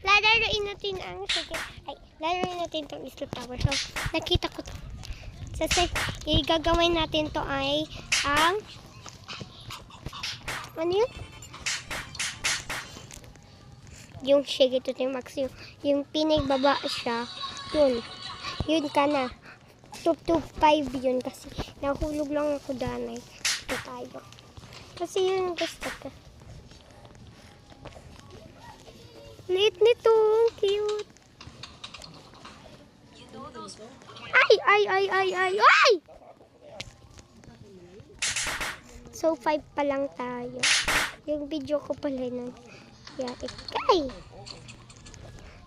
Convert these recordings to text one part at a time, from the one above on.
lalaroin natin ang, sige, ay, lalaroin natin itong Slope Tower. So, nakita ko to. Kasi, gagawin natin to ay, ang, ano yun? Yung, sige, ito yung max, yung pinagbaba siya, yun ka na. 225 yun kasi nahulog lang ako danay. Ito tayo. Kasi yun gusto ko. Liit nito. Cute. Ay! So, 5 pa lang tayo. Yung video ko pala nun. Yeah, ikay.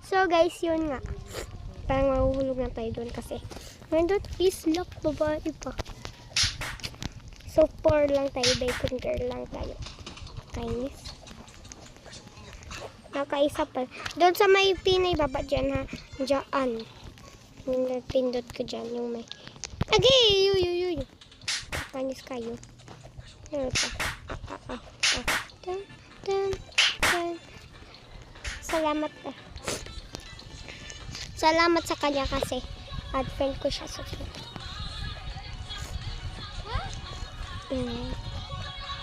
So, guys, yun nga. Parang mahuhulog na tayo doon kasi nandun is lock, babae pa. So, 4 lang tayo. Bacon girl lang tayo. Kainis. Nakaisa pa. Doon sa may pinay baba dyan, ha. Diyan. Yung pindot ko dyan. Yung may. Agi! Kainis kayo. Ano pa? Salamat. Salamat sa kanya kasi add friend ko siya sa Facebook.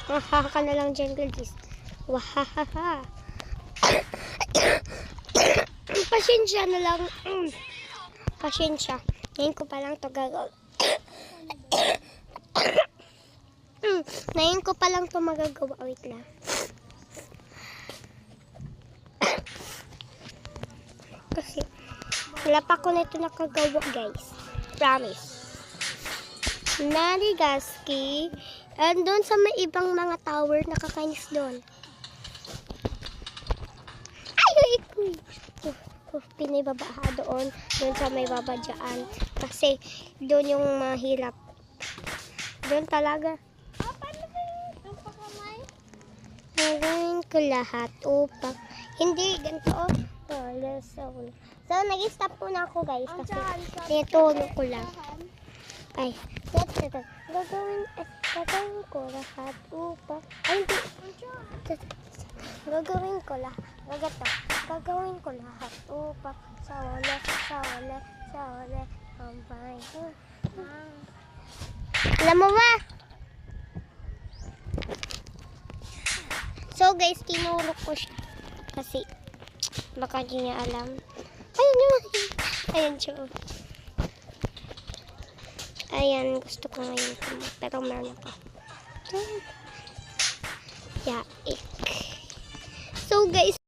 Wahaha ka na lang dyan, girlies. Wahaha. Pasensya na lang. Pasensya. Ngayon ko pa lang to gagawin. Ngayon ko pa lang to magagawa. Wait lang. Kasi wala pa ko nito nakagawa, guys. Promise. Narigaski. And doon sa may ibang mga tower, nakakainis doon. Ay! Pinibaba doon. Doon sa may baba dyan. Kasi doon yung mahirap. Doon talaga. Gagawin ko lahat upang hindi ganito. So, nag-stop po na ako, guys. Kasi tinutulog ko lang. Ay, gagawin ko lahat upang gagawin ko lahat. Gagawin ko lahat upang sa wala hambay. Alam mo ba? So, guys, tinulog ko siya. Kasi, baka di niya alam. Ayan siya. Ayan, gusto ko ngayon. Pero meron ako. Yeah, So, guys,